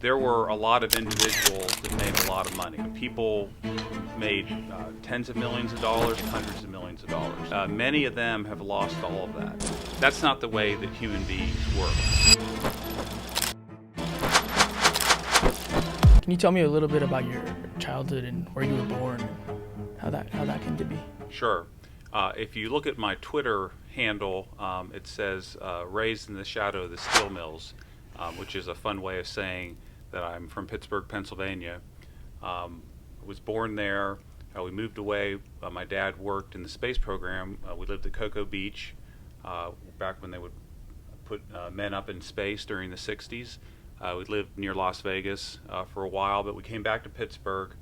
there were a lot of individuals that made a lot of money. People made tens of millions of dollars, hundreds of millions of dollars. Many of them have lost all of that. That's not the way that human beings work. Can you tell me a little bit about your childhood and where you were born and how that came to be? Sure. If you look at my Twitter handle, it says raised in the shadow of the steel mills, which is a fun way of saying that I'm from Pittsburgh, Pennsylvania. Was born there. We moved away. My dad worked in the space program. We lived at Cocoa Beach back when they would put men up in space during the 60s. We lived near Las Vegas for a while, but we came back to Pittsburgh,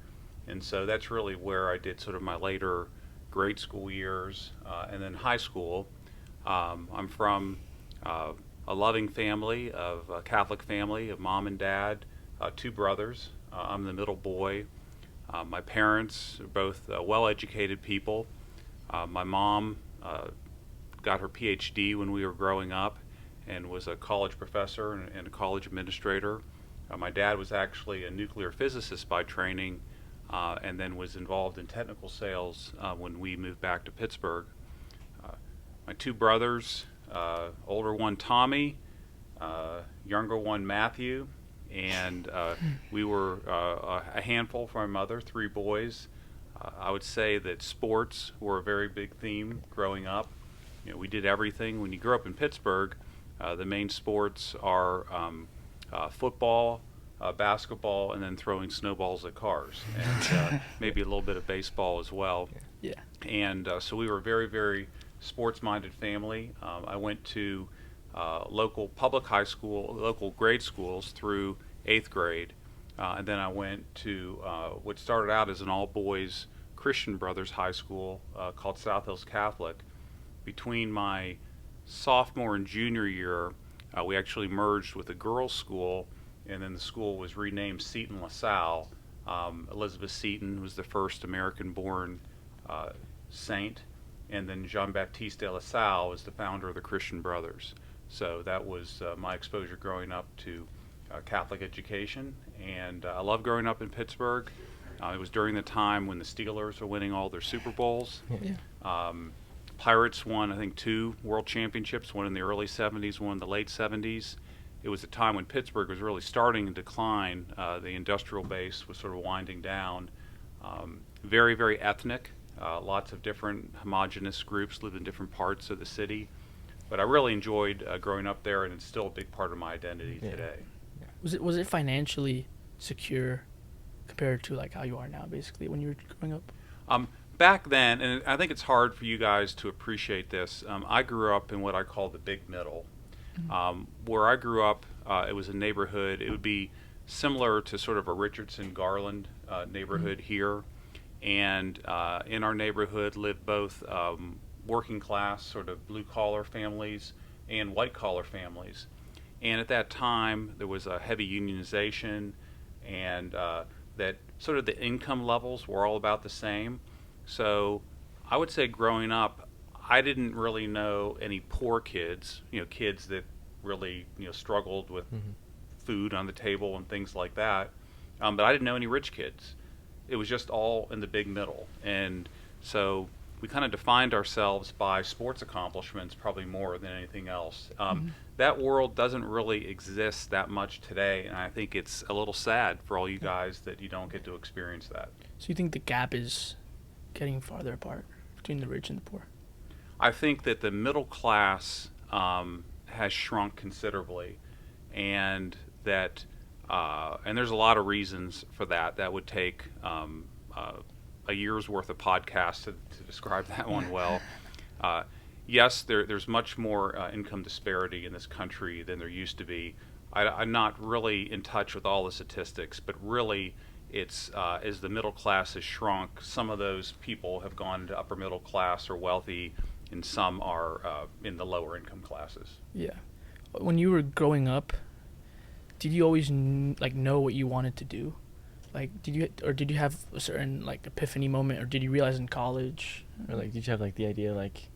and so that's really where I did sort of my later grade school years and then high school. I'm from a loving family, of a Catholic family, of mom and dad, 2 brothers. I'm the middle boy. My parents are both well-educated people. My mom got her PhD when we were growing up and was a college professor and a college administrator. My dad was actually a nuclear physicist by training and then was involved in technical sales when we moved back to Pittsburgh. My 2 brothers, older one Tommy, younger one Matthew, and we were a handful for my mother, 3 boys. I would say that sports were a very big theme growing up. You know, we did everything. When you grow up in Pittsburgh, the main sports are football, basketball, and then throwing snowballs at cars, and maybe a little bit of baseball as well. Yeah. And so we were a very, very sports-minded family. I went to local public high school, local grade schools through 8th grade, and then I went to what started out as an all-boys Christian Brothers high school called South Hills Catholic. Between my sophomore and junior year, we actually merged with a girls' school, and then the school was renamed Seton LaSalle. Elizabeth Seton was the first American-born saint, and then Jean-Baptiste de LaSalle was the founder of the Christian Brothers. So that was my exposure growing up to Catholic education, and I loved growing up in Pittsburgh. It was during the time when the Steelers were winning all their Super Bowls. Yeah. Pirates won, I think, 2 world championships, one in the early 70s, one in the late 70s. It was a time when Pittsburgh was really starting to decline. The industrial base was sort of winding down. Very, very ethnic. Lots of different homogenous groups lived in different parts of the city. But I really enjoyed growing up there, and it's still a big part of my identity today. Was it financially secure compared to like how you are now, basically, when you were growing up? Back then, and I think it's hard for you guys to appreciate this, I grew up in what I call the big middle. Where I grew up, it was a neighborhood. It would be similar to sort of a Richardson Garland neighborhood here. And in our neighborhood lived both working class, sort of blue-collar families and white-collar families. And at that time, there was a heavy unionization, and that sort of the income levels were all about the same. So I would say growing up, I didn't really know any poor kids, kids that really, struggled with food on the table and things like that. But I didn't know any rich kids. It was just all in the big middle. And so we kind of defined ourselves by sports accomplishments probably more than anything else. That world doesn't really exist that much today, and I think it's a little sad for all you guys that you don't get to experience that. So you think the gap is getting farther apart between the rich and the poor? I think that the middle class has shrunk considerably, and that and there's a lot of reasons for that. That would take a year's worth of podcasts to describe that one well. Yes, there's much more income disparity in this country than there used to be. I'm not really in touch with all the statistics, but really it's as the middle class has shrunk, some of those people have gone to upper middle class or wealthy, and some are in the lower income classes. Yeah. When you were growing up, did you always know what you wanted to do? Like, did you have a certain like epiphany moment, or did you realize in college? Or like, did you have like the idea like,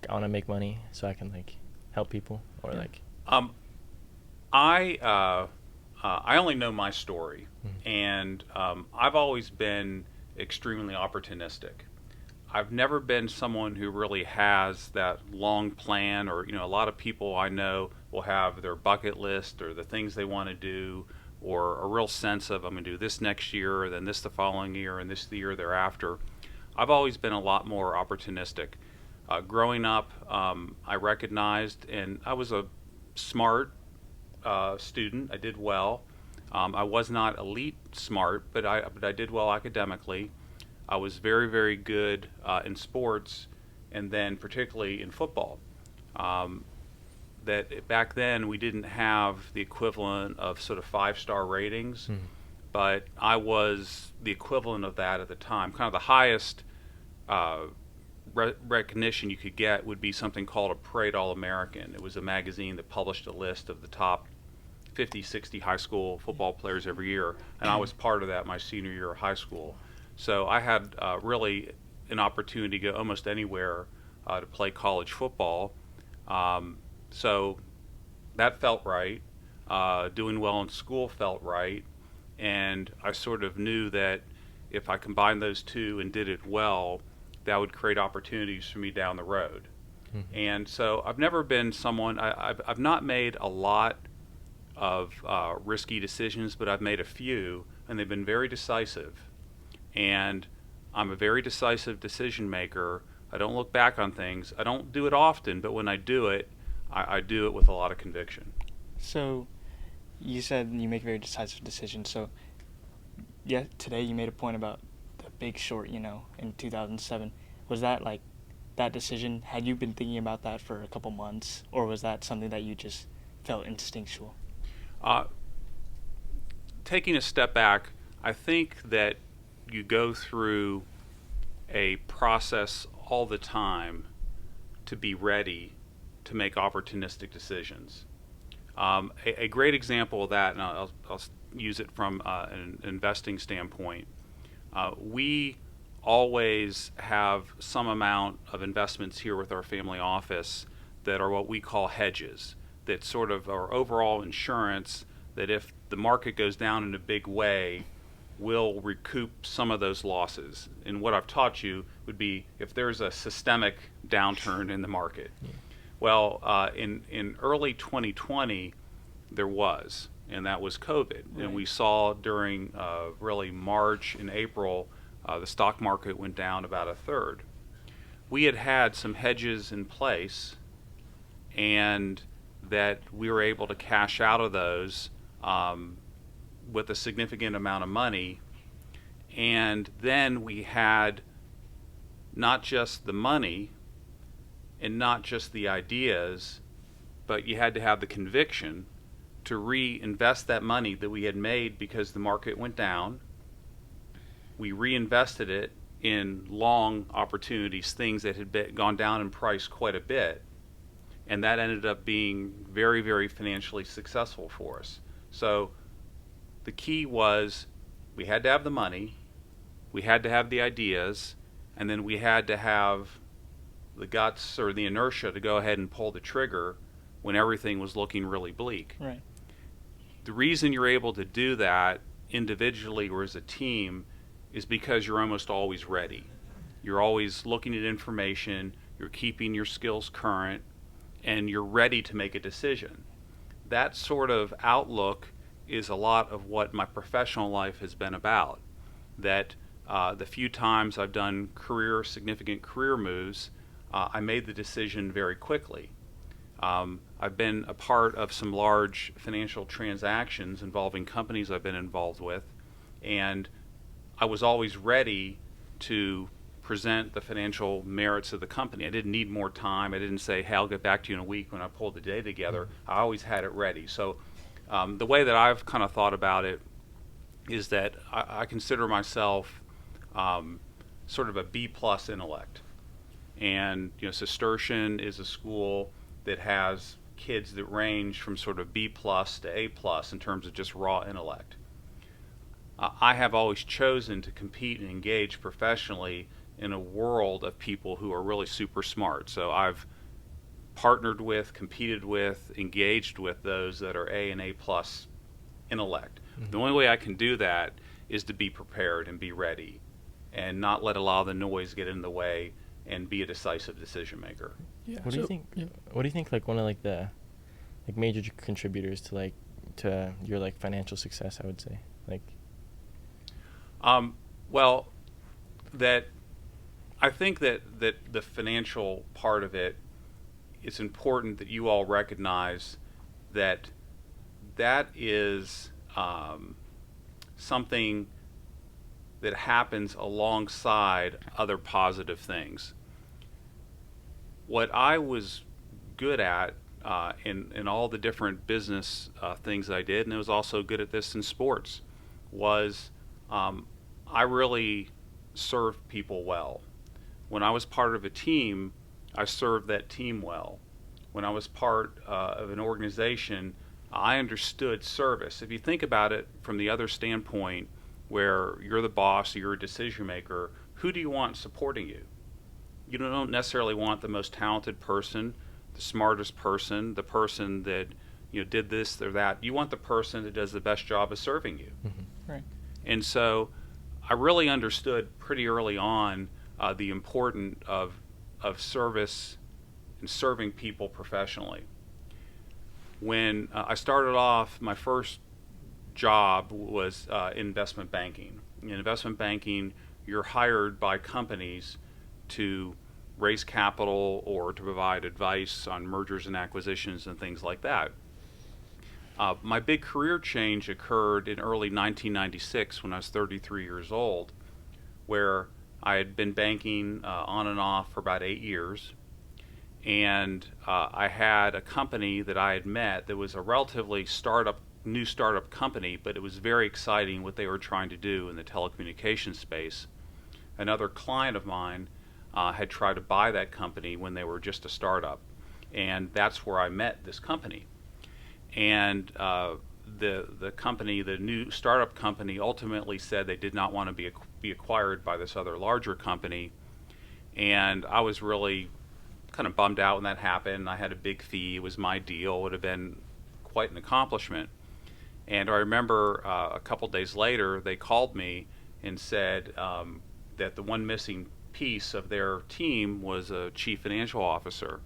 I want to make money so I can like help people, or like? I I only know my story, and I've always been extremely opportunistic. I've never been someone who really has that long plan, or a lot of people I know will have their bucket list or the things they want to do, or a real sense of I'm going to do this next year, then this the following year, and this the year thereafter. I've always been a lot more opportunistic. Growing up, I recognized, and I was a smart student. I did well. I was not elite smart, but I did well academically. I was very, very good in sports, and then particularly in football. That back then we didn't have the equivalent of sort of 5-star ratings, but I was the equivalent of that at the time. Kind of the highest recognition you could get would be something called a Parade All-American. It was a magazine that published a list of the top 50, 60 high school football players every year, and I was part of that my senior year of high school. So I had really an opportunity to go almost anywhere to play college football. So that felt right. Doing well in school felt right. And I sort of knew that if I combined those two and did it well, that would create opportunities for me down the road. And so I've never been someone, I've not made a lot of risky decisions, but I've made a few, and they've been very decisive. And I'm a very decisive decision maker. I don't look back on things. I don't do it often, but when I do it, I do it with a lot of conviction. So you said you make very decisive decisions. So yeah, today you made a point about The Big Short, in 2007. Was that like that decision, had you been thinking about that for a couple months, or was that something that you just felt instinctual? Taking a step back, I think that you go through a process all the time to be ready to make opportunistic decisions. A great example of that, and I'll use it from an investing standpoint, we always have some amount of investments here with our family office that are what we call hedges, that sort of are overall insurance that if the market goes down in a big way, will recoup some of those losses. And what I've taught you would be if there's a systemic downturn in the market. Well, in early 2020, there was, and that was COVID. Right. And we saw during really March and April, the stock market went down about a third. We had some hedges in place, and that we were able to cash out of those with a significant amount of money. And then we had not just the money and not just the ideas, but you had to have the conviction to reinvest that money that we had made because the market went down. We reinvested it in long opportunities, things that had gone down in price quite a bit, and that ended up being very, very financially successful for us. So the key was we had to have the money, we had to have the ideas, and then we had to have the guts or the inertia to go ahead and pull the trigger when everything was looking really bleak. Right. The reason you're able to do that individually or as a team is because you're almost always ready. You're always looking at information, you're keeping your skills current, and you're ready to make a decision. That sort of outlook is a lot of what my professional life has been about. That the few times I've done significant career moves, I made the decision very quickly. I've been a part of some large financial transactions involving companies I've been involved with, and I was always ready to present the financial merits of the company. I didn't need more time. I didn't say, hey, I'll get back to you in a week when I pull the data together. I always had it ready. So the way that I've kind of thought about it is that I consider myself sort of a B-plus intellect. And Cistercian is a school that has kids that range from sort of B-plus to A-plus in terms of just raw intellect. I have always chosen to compete and engage professionally in a world of people who are really super smart. So I've partnered with, competed with, engaged with those that are A and A-plus intellect. Mhm. The only way I can do that is to be prepared and be ready and not let a lot of the noise get in the way and be a decisive decision maker. Yeah. What do you think? Yeah. What do you think? Like one of like the like major contributors to like to your like financial success, I would say. Like. Well, that I think that the financial part of it, it's important that you all recognize that that is something that happens alongside other positive things. What I was good at in all the different business things I did, and I was also good at this in sports, was I really served people well. When I was part of a team, I served that team well. When I was part of an organization, I understood service. If you think about it from the other standpoint, where you're the boss, you're a decision maker, who do you want supporting you? You don't necessarily want the most talented person, the smartest person, the person that did this or that. You want the person that does the best job of serving you. Mm-hmm. Right. And so I really understood pretty early on the importance of service and serving people professionally. When I started off, my first job was investment banking. In investment banking, you're hired by companies to raise capital or to provide advice on mergers and acquisitions and things like that. My big career change occurred in early 1996 when I was 33 years old, where I had been banking on and off for about 8 years. And I had a company that I had met that was a relatively new startup company, but it was very exciting what they were trying to do in the telecommunications space. Another client of mine had tried to buy that company when they were just a startup, and that's where I met this company. And the company, the new startup company, ultimately said they did not want to be acquired by this other larger company, and I was really kind of bummed out when that happened. I had a big fee. It was my deal. It would have been quite an accomplishment. And I remember a couple days later, they called me and said that the one missing piece of their team was a chief financial officer,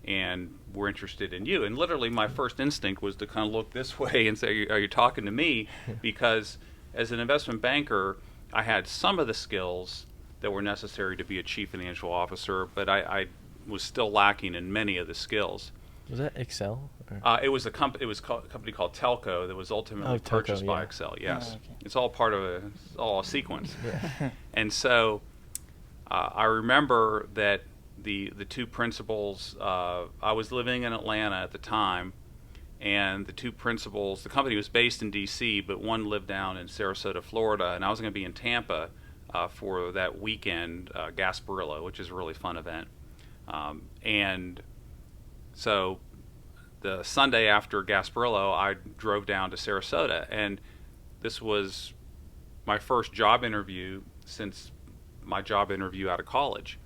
and we're interested in you. And literally my first instinct was to kind of look this way and say, are you talking to me? Because as an investment banker, I had some of the skills that were necessary to be a chief financial officer, but I was still lacking in many of the skills. Was that Excel? It was a company called Telco that was ultimately purchased by Excel. Yes, okay. It's all part of it's all a sequence. Yeah. And so I remember that the two principals. I was living in Atlanta at the time, and the two principals. The company was based in D.C., but one lived down in Sarasota, Florida, and I was going to be in Tampa for that weekend, Gasparilla, which is a really fun event. And so the Sunday after Gasparilla, I drove down to Sarasota, and this was my first job interview since my job interview out of college.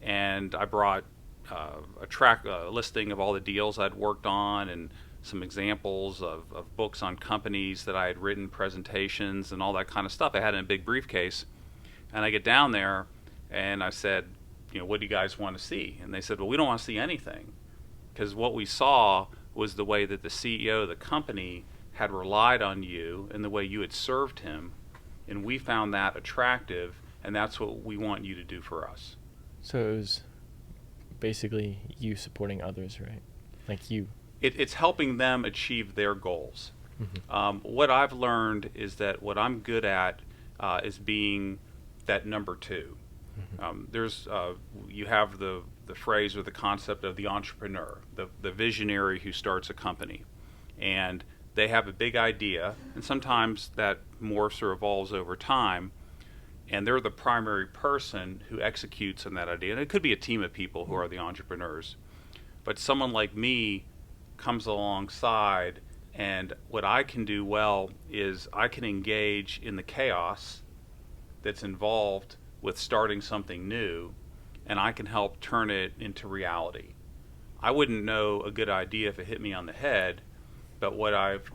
And I brought a listing of all the deals I'd worked on and some examples of books on companies that I had written, presentations, and all that kind of stuff. I had it in a big briefcase. And I get down there, and I said, what do you guys want to see? And they said, well, we don't want to see anything. Because what we saw was the way that the CEO of the company had relied on you and the way you had served him. And we found that attractive, and that's what we want you to do for us. So it was basically you supporting others, right? Like you. It's helping them achieve their goals. Mm-hmm. What I've learned is that what I'm good at is being that number two. Mm-hmm. You have the phrase or the concept of the entrepreneur, the visionary who starts a company, and they have a big idea, and sometimes that morphs or evolves over time, and they're the primary person who executes on that idea. And it could be a team of people who are the entrepreneurs, but someone like me comes alongside, and what I can do well is I can engage in the chaos that's involved with starting something new, and I can help turn it into reality. I wouldn't know a good idea if it hit me on the head, but what I've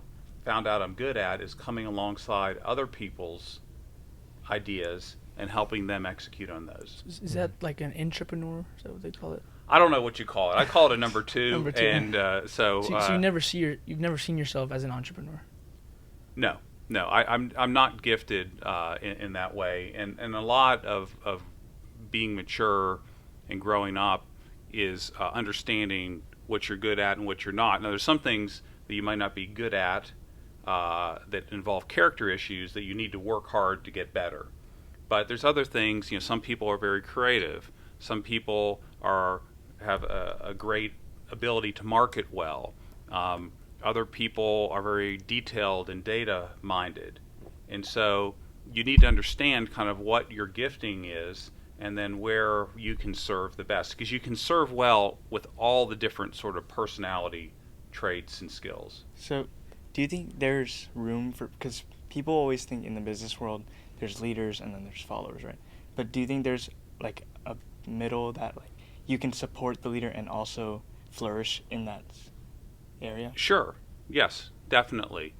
found out I'm good at is coming alongside other people's ideas and helping them execute on those. Is that like an entrepreneur? Is that what they call it? I don't know what you call it. I call it a number two. Number two. And so So you've never seen yourself as an entrepreneur. No, I'm not gifted in that way, and a lot of being mature and growing up is understanding what you're good at and what you're not. Now, there's some things that you might not be good at that involve character issues that you need to work hard to get better. But there's other things. Some people are very creative. Some people have a great ability to market well. Other people are very detailed and data-minded. And so you need to understand kind of what your gifting is and then where you can serve the best. Because you can serve well with all the different sort of personality traits and skills. So do you think there's room for, because people always think in the business world there's leaders and then there's followers, right? But do you think there's like a middle that like you can support the leader and also flourish in that area? Sure. Yes, definitely.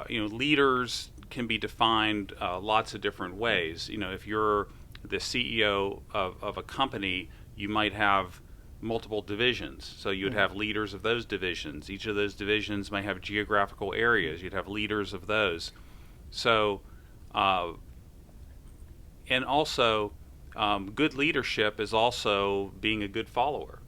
Leaders can be defined lots of different ways. If you're the CEO of a company, you might have multiple divisions. So you'd have leaders of those divisions. Each of those divisions may have geographical areas. You'd have leaders of those. So, and also, good leadership is also being a good follower.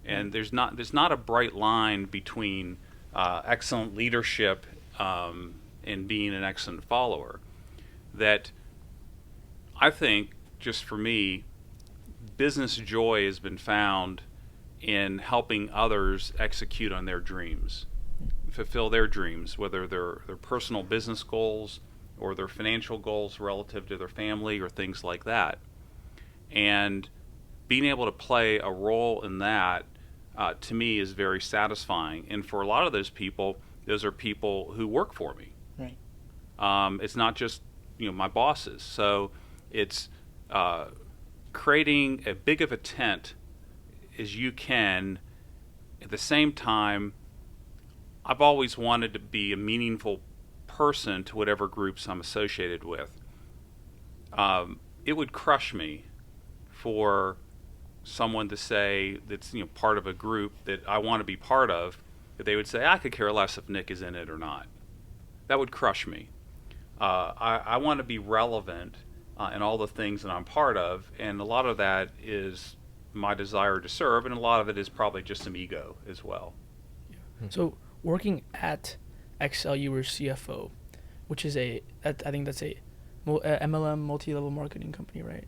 And there's not a bright line between excellent leadership and being an excellent follower. That I think, just for me, business joy has been found in helping others execute on their dreams, fulfill their dreams, whether they're their personal business goals or their financial goals relative to their family or things like that. And being able to play a role in that, to me, is very satisfying. And for a lot of those are people who work for me. Right. It's not just my bosses. So it's creating as big of a tent as you can. At the same time, I've always wanted to be a meaningful person to whatever groups I'm associated with. It would crush me for someone to say that's part of a group that I want to be part of, that they would say, I could care less if Nick is in it or not. That would crush me. I want to be relevant in all the things that I'm part of, and a lot of that is my desire to serve, and a lot of it is probably just some ego as well. So working at Excel, you were CFO, which is I think that's a MLM, multi-level marketing company, right?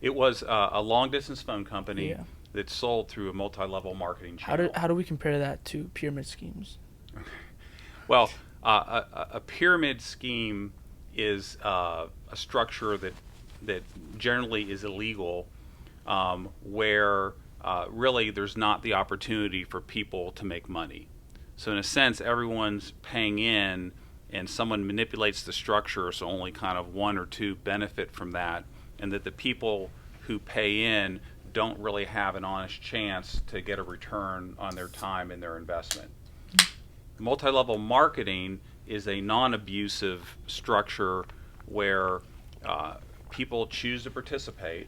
It was a long-distance phone company Yeah. that sold through a multi-level marketing channel. How do we compare that to pyramid schemes? Well, a pyramid scheme is a structure that generally is illegal, where really there's not the opportunity for people to make money. So in a sense, everyone's paying in, and someone manipulates the structure so only kind of one or two benefit from that, and that the people who pay in don't really have an honest chance to get a return on their time and their investment. Multi-level marketing is a non-abusive structure where people choose to participate,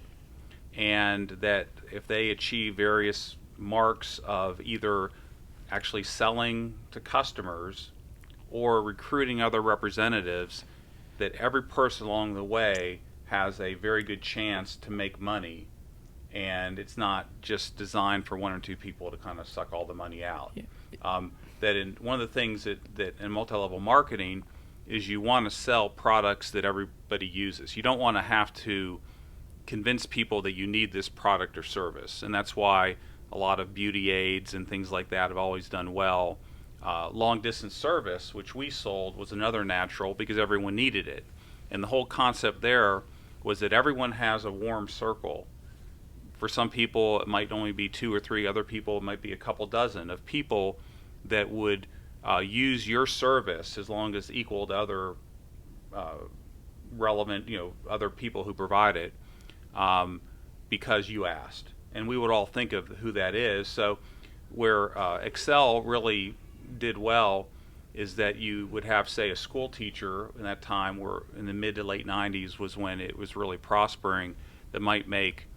and that if they achieve various marks of either actually selling to customers or recruiting other representatives, that every person along the way has a very good chance to make money, and it's not just designed for one or two people to kind of suck all the money out. Yeah. That in one of the things that in multi-level marketing is you want to sell products that everybody uses. You don't want to have to convince people that you need this product or service, and that's why a lot of beauty aids and things like that have always done well. Long distance service, which we sold, was another natural because everyone needed it. And the whole concept there was that everyone has a warm circle. For some people, it might only be 2 or 3. Other people, it might be a couple dozen of people that would use your service as long as equal to other relevant, other people who provide it, because you asked. And we would all think of who that is. So where Excel really did well is that you would have, say, a school teacher in that time, where in the mid to late 90s was when it was really prospering, that might make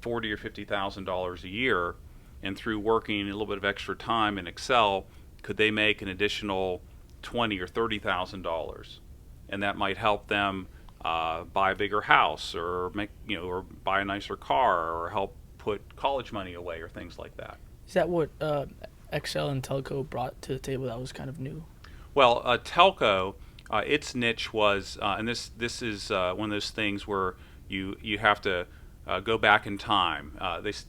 $40,000 or $50,000 a year, and through working a little bit of extra time in Excel, could they make an additional $20,000 or $30,000, and that might help them buy a bigger house, or or buy a nicer car, or help put college money away, or things like that. Is that what Excel and Telco brought to the table that was kind of new? Well, Telco, its niche was, and this is one of those things where you have to go back in time.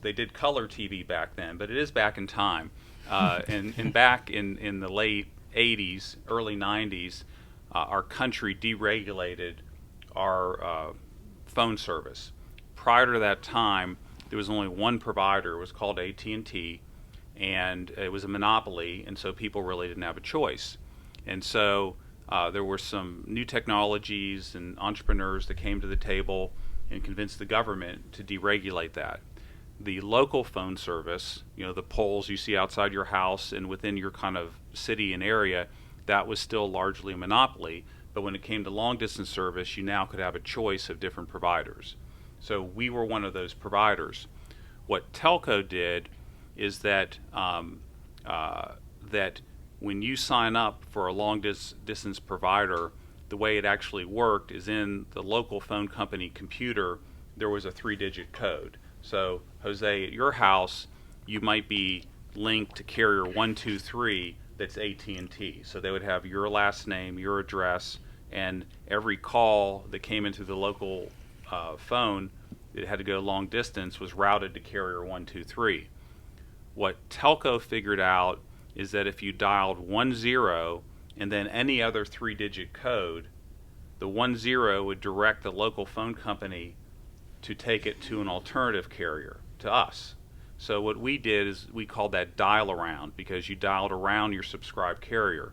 They did color TV back then, but it is back in time. And back in the late 80s, early 90s, our country deregulated our phone service. Prior to that time, there was only one provider. It was called AT&T, and it was a monopoly, and so people really didn't have a choice. And so there were some new technologies and entrepreneurs that came to the table and convinced the government to deregulate that. The local phone service, the poles you see outside your house and within your kind of city and area, that was still largely a monopoly. But when it came to long distance service, you now could have a choice of different providers. So we were one of those providers. What Telco did is that that when you sign up for a long distance provider, the way it actually worked is in the local phone company computer, there was a 3-digit code. So, Jose, at your house, you might be linked to carrier 123 that's AT&T. So they would have your last name, your address, and every call that came into the local phone that had to go long distance was routed to carrier 123. What Telco figured out is that if you dialed 10 and then any other 3-digit code, the 10 would direct the local phone company to take it to an alternative carrier, to us. So what we did is we called that dial around, because you dialed around your subscribed carrier.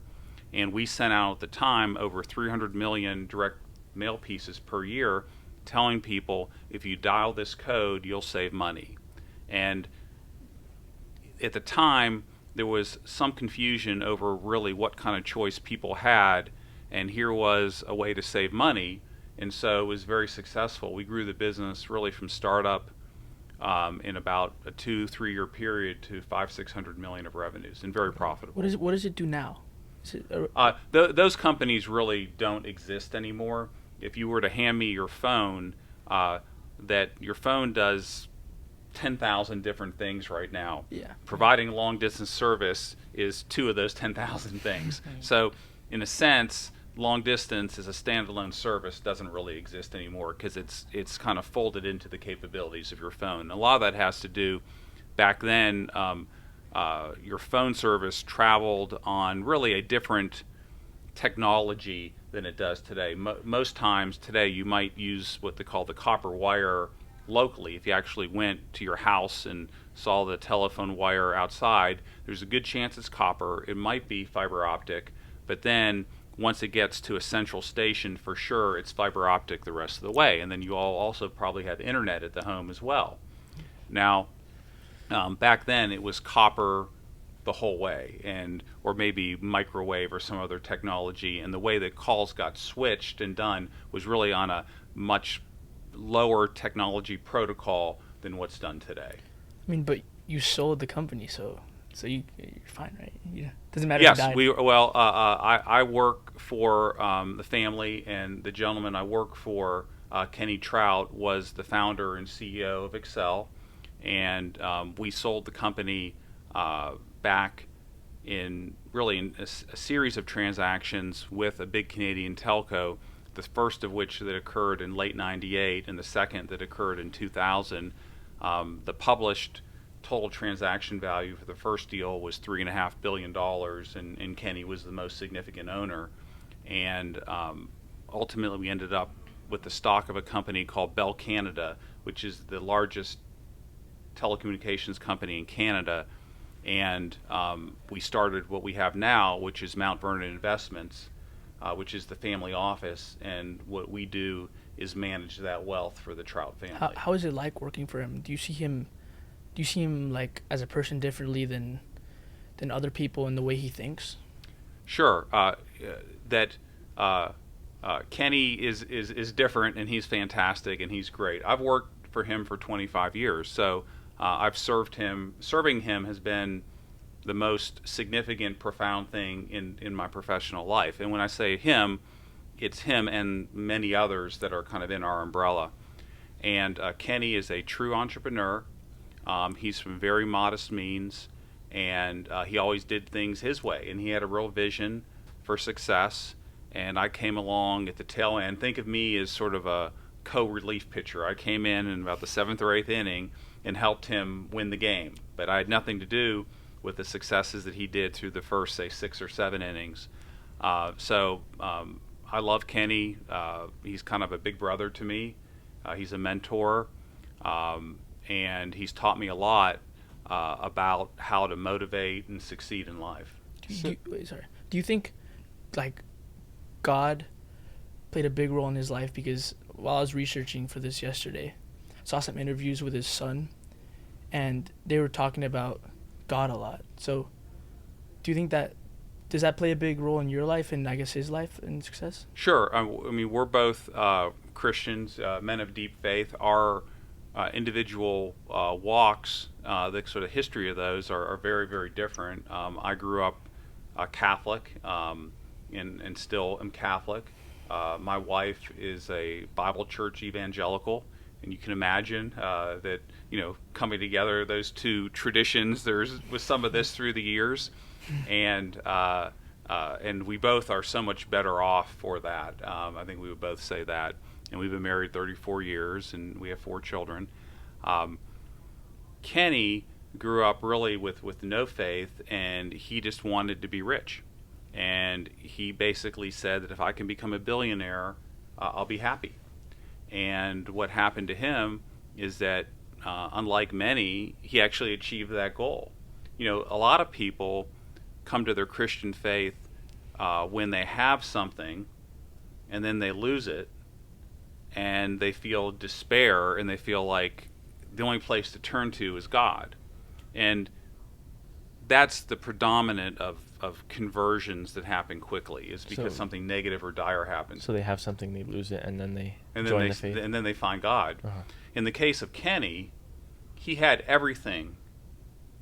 And we sent out at the time over 300 million direct mail pieces per year telling people, if you dial this code, you'll save money. And at the time, there was some confusion over really what kind of choice people had, and here was a way to save money, and so it was very successful. We grew the business really from startup in about a 2-3 year period to $500-600 million of revenues, and very profitable. What does it do now? Is it those companies really don't exist anymore. If you were to hand me your phone, that your phone does 10,000 different things right now. Yeah. Providing long distance service is 2 of those 10,000 things. So in a sense, long distance as a standalone service doesn't really exist anymore, because it's kind of folded into the capabilities of your phone. And a lot of that has to do, back then, your phone service traveled on really a different technology than it does today. Most times today you might use what they call the copper wire locally. If you actually went to your house and saw the telephone wire outside, there's a good chance it's copper. It might be fiber optic, but then once it gets to a central station, for sure it's fiber optic the rest of the way. And then you all also probably have internet at the home as well. Now, back then it was copper the whole way, or maybe microwave or some other technology, and the way that calls got switched and done was really on a much lower technology protocol than what's done today. I mean, but you sold the company, so you're fine, right? Doesn't matter. Yes, if you died. I work for the family, and the gentleman I work for, Kenny Troutt, was the founder and CEO of Excel, and we sold the company back in a series of transactions with a big Canadian telco, the first of which that occurred in late '98 and the second that occurred in 2000. The published total transaction value for the first deal was $3.5 billion, and Kenny was the most significant owner. And ultimately we ended up with the stock of a company called Bell Canada, which is the largest telecommunications company in Canada. And we started what we have now, which is Mount Vernon Investments, which is the family office, and what we do is manage that wealth for the Troutt family. How is it like working for him? Do you see him like as a person differently than than other people in the way he thinks? Sure. That Kenny is different, and he's fantastic, and he's great. I've worked for him for 25 years, so I've served him. Serving him has been the most significant, profound thing in my professional life. And when I say him, it's him and many others that are kind of in our umbrella. And Kenny is a true entrepreneur. He's from very modest means, and he always did things his way, and he had a real vision for success. And I came along at the tail end. Think of me as sort of a co-relief pitcher. I came in about the 7th or 8th inning and helped him win the game, but I had nothing to do with the successes that he did through the first, say, 6 or 7 innings. So I love Kenny. He's kind of a big brother to me. He's a mentor, and he's taught me a lot about how to motivate and succeed in life. Do you think, like, God played a big role in his life? Because while I was researching for this yesterday, I saw some interviews with his son, and they were talking about God a lot. So do you think does that play a big role in your life and I guess his life and success? Sure. I mean, we're both Christians, men of deep faith. Our individual walks, the sort of history of those are very, very different. I grew up Catholic, and still am Catholic. My wife is a Bible church evangelical, and you can imagine that, coming together, those two traditions, was some of this through the years, and we both are so much better off for that. I think we would both say that. And we've been married 34 years, and we have 4 children. Kenny grew up really with no faith, and he just wanted to be rich. And he basically said that if I can become a billionaire, I'll be happy. And what happened to him is that, unlike many, he actually achieved that goal. A lot of people come to their Christian faith when they have something, and then they lose it, and they feel despair, and they feel like the only place to turn to is God. And that's the predominant of conversions that happen quickly, is because something negative or dire happens. So they have something, they lose it, and then they join the faith? And then they find God. Uh-huh. In the case of Kenny, he had everything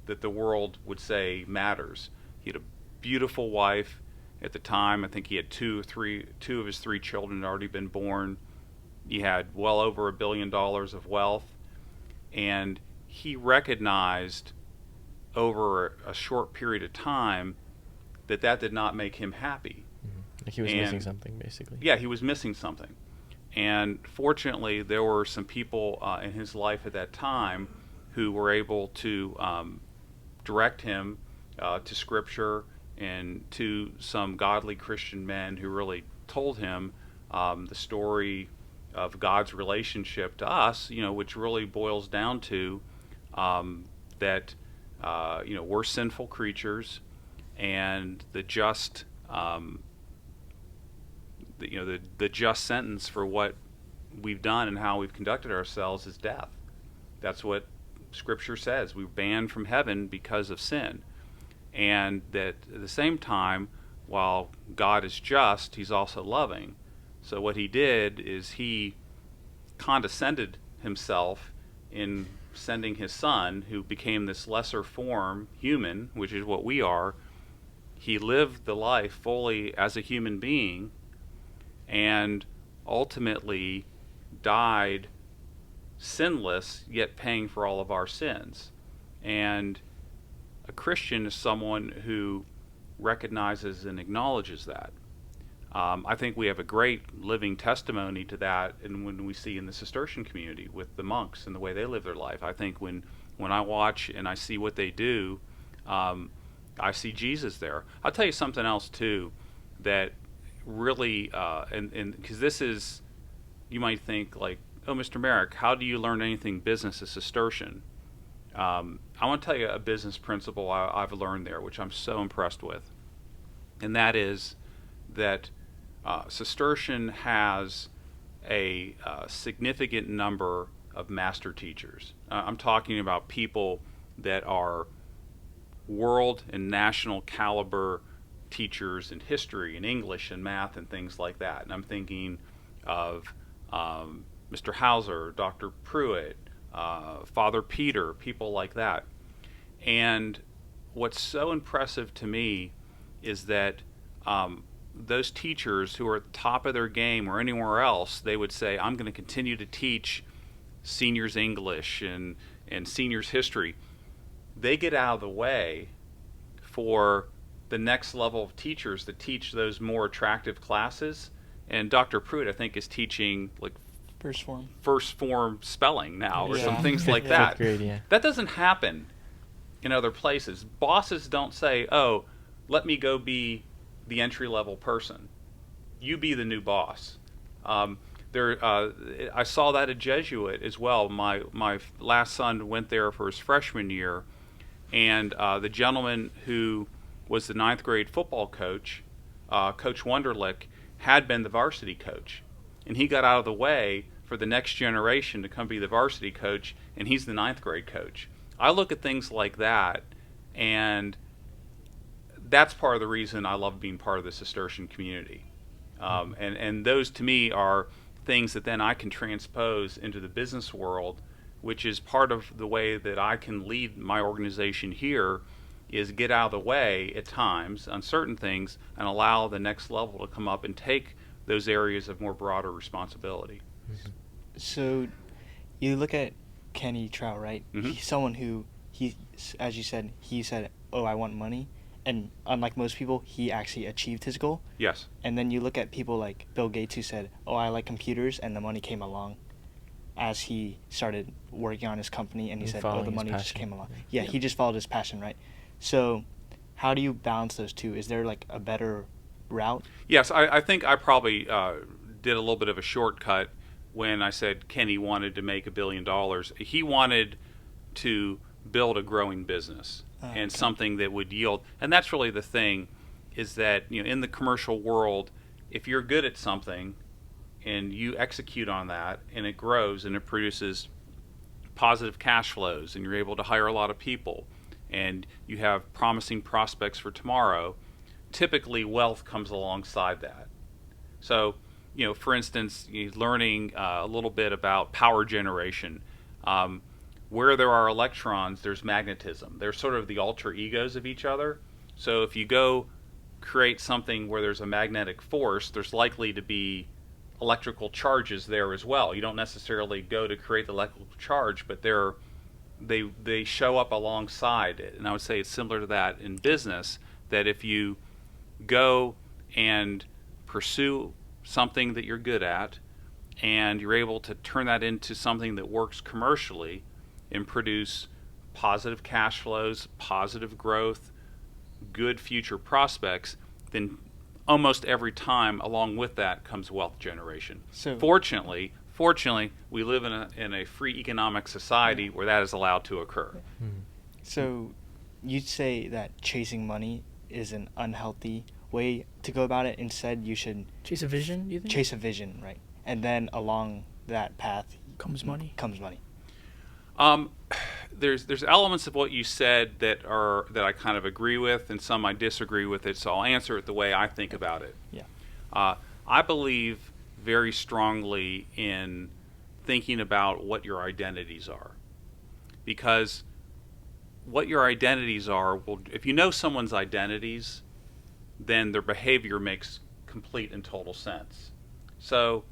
that the world would say matters. He had a beautiful wife at the time. I think he had two of his 3 children had already been born. He had well over $1 billion of wealth, and he recognized over a short period of time that did not make him happy. Mm-hmm. Like he was missing something, basically. Yeah, he was missing something. And fortunately, there were some people in his life at that time who were able to direct him to Scripture and to some godly Christian men who really told him the story of God's relationship to us, which really boils down to that we're sinful creatures, and the just the just sentence for what we've done and how we've conducted ourselves is death. That's what Scripture says. We're banned from heaven because of sin. And that at the same time, while God is just, he's also loving. So what he did is he condescended himself in sending his son, who became this lesser form human, which is what we are. He lived the life fully as a human being, and ultimately died sinless, yet paying for all of our sins. And a Christian is someone who recognizes and acknowledges that. I think we have a great living testimony to that, and when we see in the Cistercian community with the monks and the way they live their life. I think when I watch and I see what they do, I see Jesus there. I'll tell you something else too, that really, and because this is, you might think like, oh, Mr. Merrick, how do you learn anything business as Cistercian? I want to tell you a business principle I've learned there, which I'm so impressed with, and that is that Cistercian has a significant number of master teachers. I'm talking about people that are world and national caliber teachers in history and English and math and things like that. And I'm thinking of Mr. Hauser, Dr. Pruitt, Father Peter, people like that. And what's so impressive to me is that those teachers who are at the top of their game or anywhere else, they would say, I'm going to continue to teach seniors English and seniors history. They get out of the way for the next level of teachers to teach those more attractive classes. And Dr. Pruitt, I think, is teaching like first form spelling now or some things like that. Grade, yeah. That doesn't happen in other places. Bosses don't say, oh, let me go be the entry-level person. You be the new boss. I saw that at Jesuit as well. My last son went there for his freshman year, and the gentleman who was the 9th grade football coach, Coach Wunderlich, had been the varsity coach. And he got out of the way for the next generation to come be the varsity coach, and he's the 9th grade coach. I look at things like that, and that's part of the reason I love being part of the Cistercian community. And those, to me, are things that then I can transpose into the business world, which is part of the way that I can lead my organization here, is get out of the way at times on certain things and allow the next level to come up and take those areas of more broader responsibility. Mm-hmm. So you look at Kenny Troutt, right? Mm-hmm. He's someone who, as you said, he said, oh, I want money. And unlike most people, he actually achieved his goal. Yes. And then you look at people like Bill Gates, who said, oh, I like computers, and the money came along as he started working on his company, and he said, oh, the money just came along. Yeah, he just followed his passion, right? So how do you balance those two? Is there like a better route? Yes, I think I probably did a little bit of a shortcut when I said Kenny wanted to make $1 billion. He wanted to build a growing business and something that would yield. And that's really the thing, is that, you know, in the commercial world, if you're good at something and you execute on that and it grows and it produces positive cash flows and you're able to hire a lot of people and you have promising prospects for tomorrow, typically wealth comes alongside that. So, you know, for instance, learning a little bit about power generation. Where there are electrons, there's magnetism. They're sort of the alter egos of each other. So if you go create something where there's a magnetic force, there's likely to be electrical charges there as well. You don't necessarily go to create the electrical charge, but they show up alongside it. And I would say it's similar to that in business, that if you go and pursue something that you're good at and you're able to turn that into something that works commercially and produce positive cash flows, positive growth, good future prospects, then almost every time along with that comes wealth generation. So Fortunately, we live in a free economic society where that is allowed to occur. Mm-hmm. So you'd say that chasing money is an unhealthy way to go about it. Instead, you should Chase a vision, do you think? chase a vision, right? And then along that path Comes money. There's elements of what you said that I kind of agree with, and some I disagree with it. So I'll answer it the way I think about it. Yeah. I believe very strongly in thinking about what your identities are, because what your identities are, well, if you know someone's identities, then their behavior makes complete and total sense. So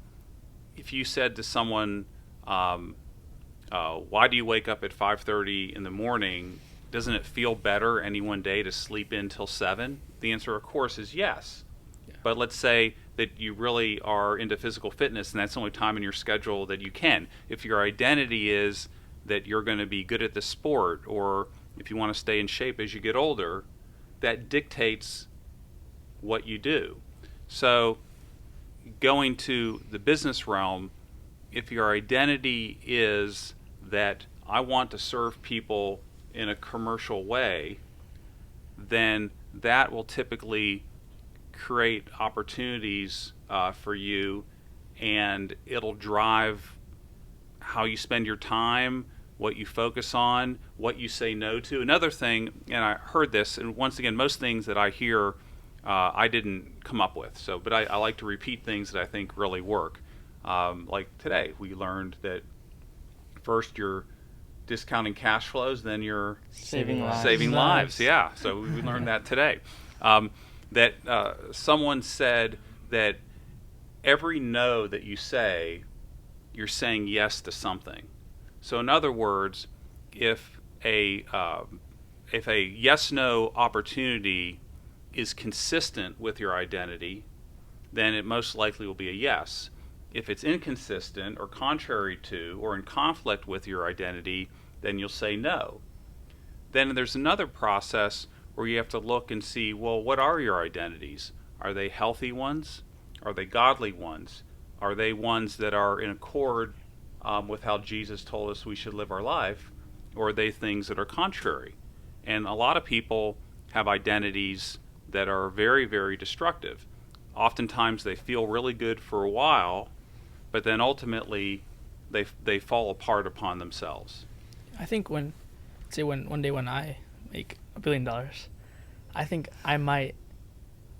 if you said to someone, why do you wake up at 5:30 in the morning? Doesn't it feel better any one day to sleep in till 7? The answer, of course, is yes. Yeah. But let's say that you really are into physical fitness and that's the only time in your schedule that you can. If your identity is that you're going to be good at the sport, or if you want to stay in shape as you get older, that dictates what you do. So going to the business realm, if your identity is that I want to serve people in a commercial way, then that will typically create opportunities for you, and it'll drive how you spend your time, what you focus on, what you say no to. Another thing, and I heard this, and once again, most things that I hear, I didn't come up with. So, but I like to repeat things that I think really work. Like today, we learned that first you're discounting cash flows, then you're Saving lives. saving Nice. lives. Yeah, so we learned that today. That someone said that every no that you say, you're saying yes to something. So in other words, if a yes/no opportunity is consistent with your identity, then it most likely will be a yes. If it's inconsistent or contrary to or in conflict with your identity, then you'll say no. Then there's another process where you have to look and see, well, what are your identities? Are they healthy ones? Are they godly ones? Are they ones that are in accord with how Jesus told us we should live our life? Or are they things that are contrary? And a lot of people have identities that are very, very destructive. Oftentimes they feel really good for a while, but then ultimately they fall apart upon themselves. I think one day when I make $1 billion, I think I might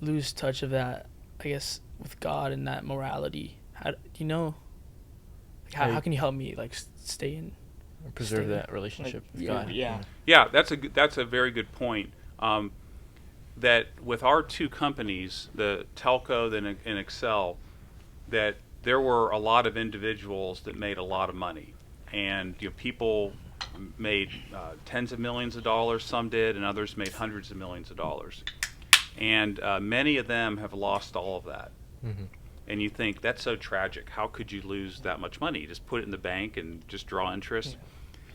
lose touch of that, I guess, with God and that morality. How do you know? Like, how can you help me stay in? Preserve Stay- that relationship with yeah, God. yeah. Yeah, that's a very good point. That with our two companies, the Telco and Excel, that there were a lot of individuals that made a lot of money, and people made tens of millions of dollars. Some did, and others made hundreds of millions of dollars. And many of them have lost all of that. Mm-hmm. And you think that's so tragic. How could you lose that much money? You just put it in the bank and just draw interest.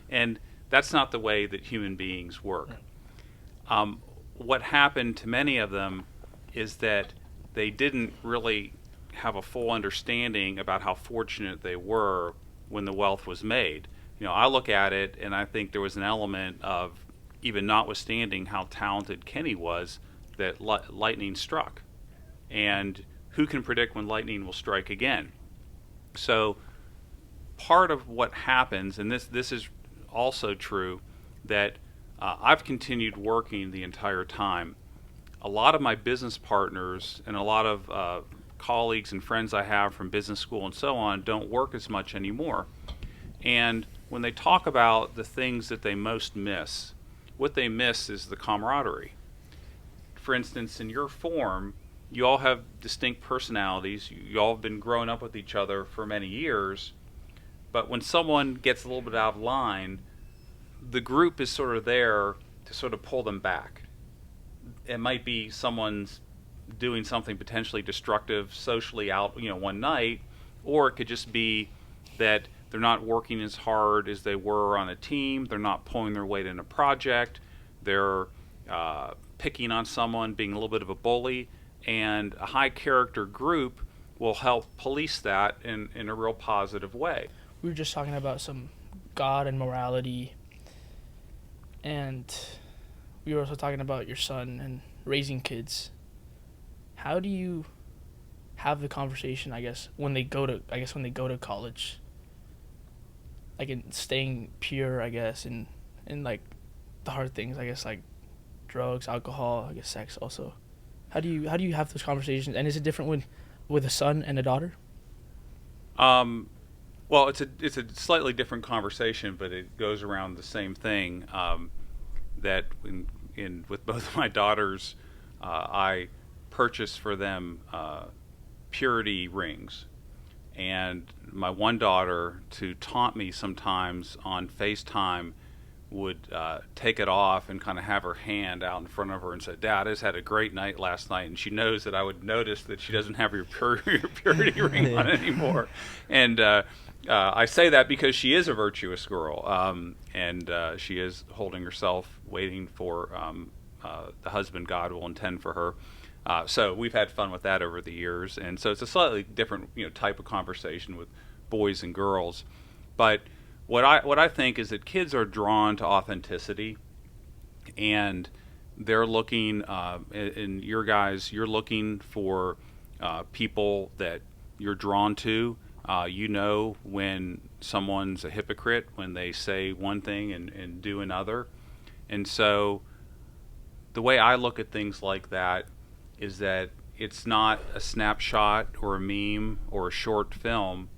And that's not the way that human beings work. What happened to many of them is that they didn't really have a full understanding about how fortunate they were when the wealth was made. I look at it and I think there was an element of, even notwithstanding how talented Kenny was, that lightning struck. And who can predict when lightning will strike again? So part of what happens, and this is also true, that I've continued working the entire time. A lot of my business partners and a lot of colleagues and friends I have from business school and so on don't work as much anymore. And when they talk about the things that they most miss, what they miss is the camaraderie. For instance, in your form, you all have distinct personalities. You all have been growing up with each other for many years. But when someone gets a little bit out of line, the group is sort of there to sort of pull them back. It might be someone's doing something potentially destructive socially out, one night, or it could just be that they're not working as hard as they were on a team. They're not pulling their weight in a project. They're picking on someone, being a little bit of a bully. And a high character group will help police that in a real positive way. We were just talking about some God and morality, and we were also talking about your son and raising kids. How do you have the conversation, I guess, when they go to college? Like, in staying pure, I guess, and like the hard things, I guess, like drugs, alcohol, I guess sex also. How do you have those conversations? And is it different with a son and a daughter? Well, it's a slightly different conversation, but it goes around the same thing. That with both of my daughters, I purchased for them purity rings, and my one daughter, to taunt me sometimes on FaceTime, would take it off and kind of have her hand out in front of her and say, "Dad, I just had a great night last night," and she knows that I would notice that she doesn't have your purity ring on anymore. And I say that because she is a virtuous girl, and she is holding herself, waiting for the husband God will intend for her. So we've had fun with that over the years, and so it's a slightly different type of conversation with boys and girls. But what I think is that kids are drawn to authenticity, and they're looking, and you're looking for people that you're drawn to, You know when someone's a hypocrite when they say one thing and do another. And so the way I look at things like that is that it's not a snapshot or a meme or a short film.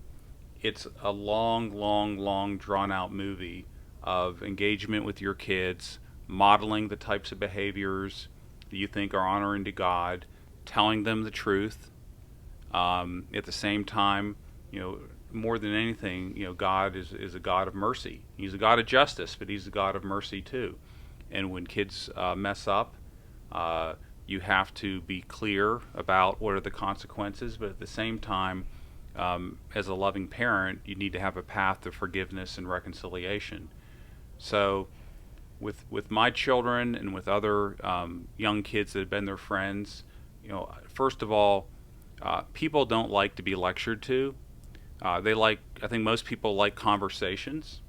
It's a long drawn out movie of engagement with your kids, modeling the types of behaviors that you think are honoring to God, telling them the truth. At the same time, more than anything, God is a God of mercy. He's a God of justice, but he's a God of mercy too. And when kids mess up, you have to be clear about what are the consequences, but at the same time, as a loving parent, you need to have a path to forgiveness and reconciliation. So with my children and with other young kids that have been their friends, first of all, people don't like to be lectured to. I think most people like conversations.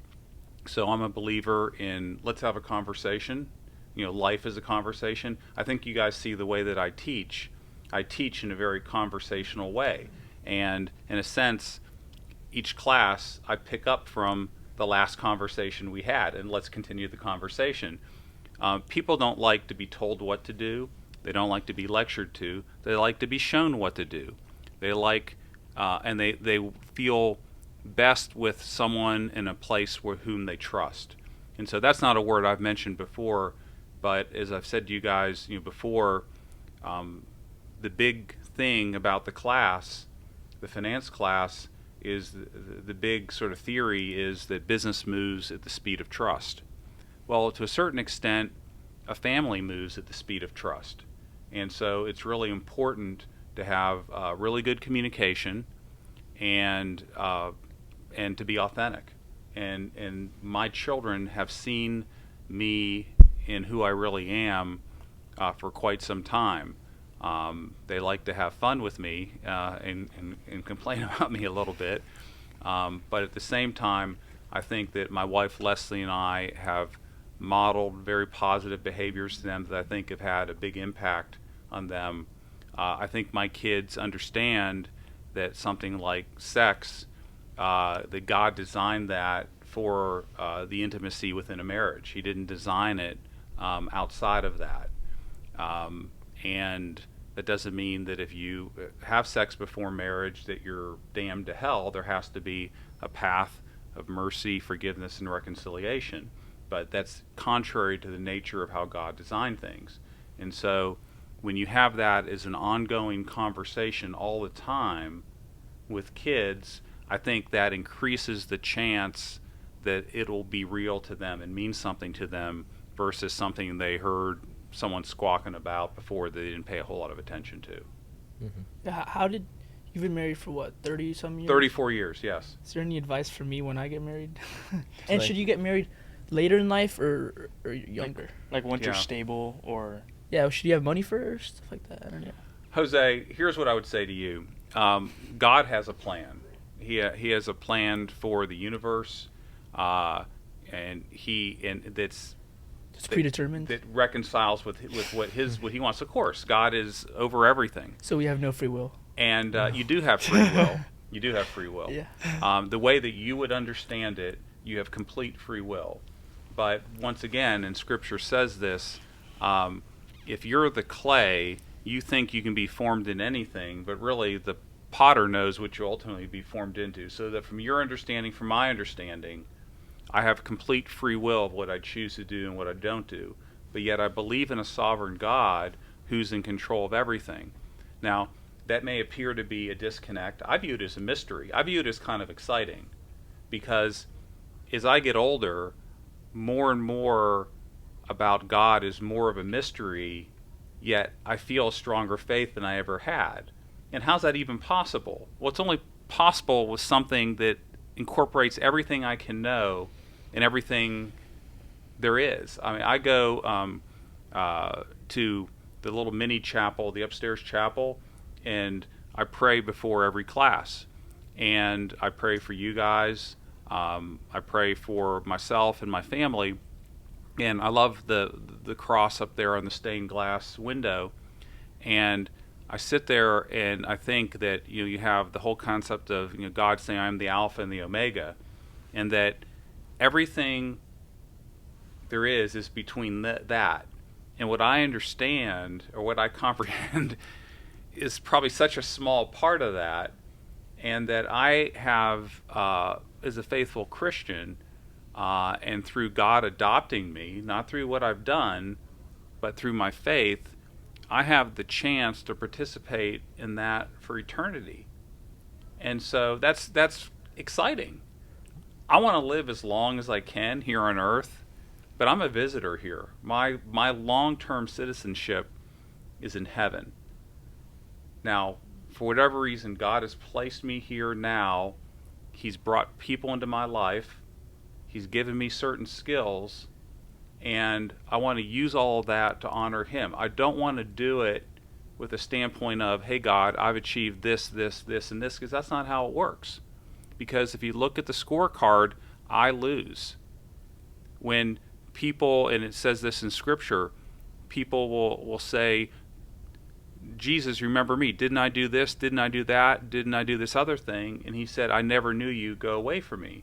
So I'm a believer in let's have a conversation. Life is a conversation. I think you guys see the way that I teach. I teach in a very conversational way. And in a sense, each class I pick up from the last conversation we had, and let's continue the conversation. People don't like to be told what to do. They don't like to be lectured to. They like to be shown what to do. They like, and they feel best with someone in a place whom they trust. And so that's not a word I've mentioned before, but as I've said to you guys before, the big thing about the class, the finance class, is the big sort of theory is that business moves at the speed of trust. Well, to a certain extent, a family moves at the speed of trust. And so it's really important to have really good communication and to be authentic. And my children have seen me in who I really am for quite some time. They like to have fun with me and complain about me a little bit. But at the same time, I think that my wife Leslie and I have modeled very positive behaviors to them that I think have had a big impact on them. I think my kids understand that something like sex, that God designed that for the intimacy within a marriage. He didn't design it outside of that. And that doesn't mean that if you have sex before marriage that you're damned to hell. There has to be a path of mercy, forgiveness, and reconciliation. But that's contrary to the nature of how God designed things. And so when you have that as an ongoing conversation all the time with kids, I think that increases the chance that it'll be real to them and mean something to them versus something they heard someone squawking about before they didn't pay a whole lot of attention to. Mm-hmm. How did you've been married for what, 30 some years? 34 years, yes. Is there any advice for me when I get married? And should you get married later in life or younger? Like once you're Yeah. stable, or Yeah, should you have money first? Stuff like that. I don't know. Jose, here's what I would say to you. God has a plan. He has a plan for the universe, and that's It's predetermined. that reconciles with what he wants. Of course, God is over everything, So we have no free will. and you do have free will. You do have free will. Yeah. The way that you would understand it, you have complete free will. But once again, and Scripture says this, if you're the clay, you think you can be formed in anything, but really the potter knows what you ultimately be formed into. So that from your understanding, from my understanding, I have complete free will of what I choose to do and what I don't do. But yet I believe in a sovereign God who's in control of everything. Now, that may appear to be a disconnect. I view it as a mystery. I view it as kind of exciting because as I get older, more and more about God is more of a mystery, yet I feel a stronger faith than I ever had. And how's that even possible? Well, it's only possible with something that incorporates everything I can know and everything there is. I mean, I go to the little mini chapel, the upstairs chapel, and I pray before every class. And I pray for you guys. I pray for myself and my family. And I love the cross up there on the stained glass window. And I sit there and I think that you have the whole concept of God saying I'm the Alpha and the Omega, and that everything there is between that. And what I understand or what I comprehend is probably such a small part of that, and that I have, as a faithful Christian, and through God adopting me, not through what I've done, but through my faith, I have the chance to participate in that for eternity. And so that's exciting. I want to live as long as I can here on earth, but I'm a visitor here. My long-term citizenship is in heaven. Now, for whatever reason, God has placed me here now. He's brought people into my life. He's given me certain skills, and I want to use all of that to honor Him. I don't want to do it with a standpoint of, hey, God, I've achieved this, and this, because that's not how it works. Because if you look at the scorecard, I lose. When people, and it says this in Scripture, people will say, Jesus, remember me. Didn't I do this? Didn't I do that? Didn't I do this other thing? And He said, I never knew you. Go away from me.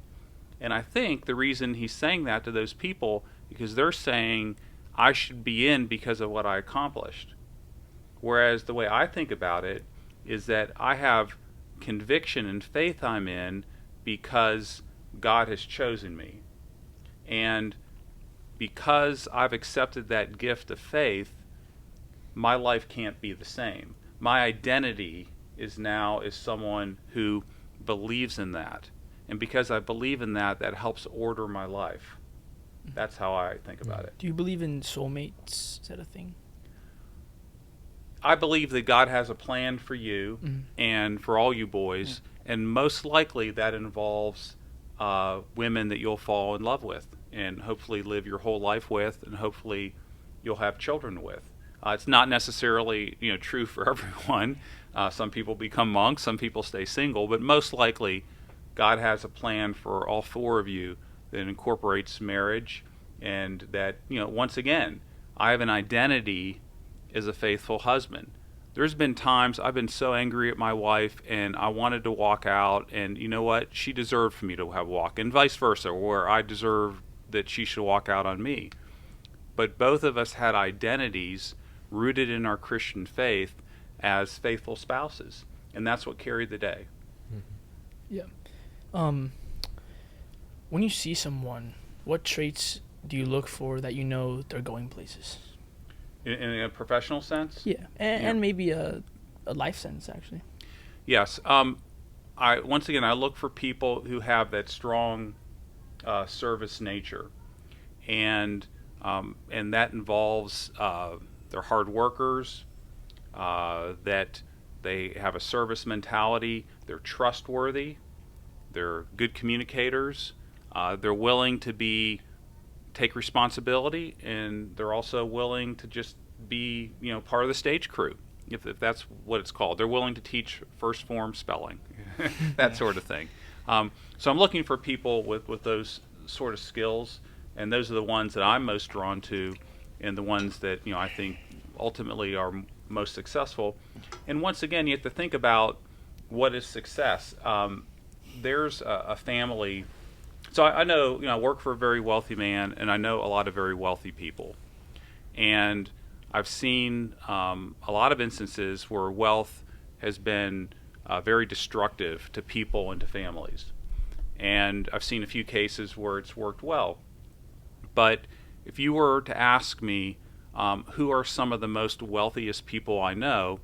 And I think the reason He's saying that to those people, because they're saying, I should be in because of what I accomplished. Whereas the way I think about it is that I have conviction and faith I'm in because God has chosen me. And because I've accepted that gift of faith, my life can't be the same. My identity is now as someone who believes in that. And because I believe in that, that helps order my life. That's how I think about it. Do you believe in soulmates? Is that a thing? I believe that God has a plan for you and for all you boys, and most likely that involves women that you'll fall in love with and hopefully live your whole life with, and hopefully you'll have children with. It's not necessarily true for everyone. Some people become monks, some people stay single, but most likely God has a plan for all four of you that incorporates marriage, and that once again, I have an identity as a faithful husband. There's been times I've been so angry at my wife and I wanted to walk out, and you know what? She deserved for me to have walk, and vice versa, where I deserve that she should walk out on me. But both of us had identities rooted in our Christian faith as faithful spouses, and that's what carried the day. Yeah. When you see someone, what traits do you look for that they're going places? In a professional sense? Yeah, and maybe a life sense, actually. Yes. I look for people who have that strong service nature, and that involves they're hard workers, that they have a service mentality, they're trustworthy, they're good communicators, they're willing to take responsibility, and they're also willing to just be part of the stage crew, if that's what it's called. They're willing to teach first form spelling, that sort of thing. So I'm looking for people with those sort of skills, and those are the ones that I'm most drawn to, and the ones that I think ultimately are most successful. And once again, you have to think about what is success. There's a family. So I know, I work for a very wealthy man, and I know a lot of very wealthy people. And I've seen a lot of instances where wealth has been very destructive to people and to families. And I've seen a few cases where it's worked well. But if you were to ask me who are some of the most wealthiest people I know,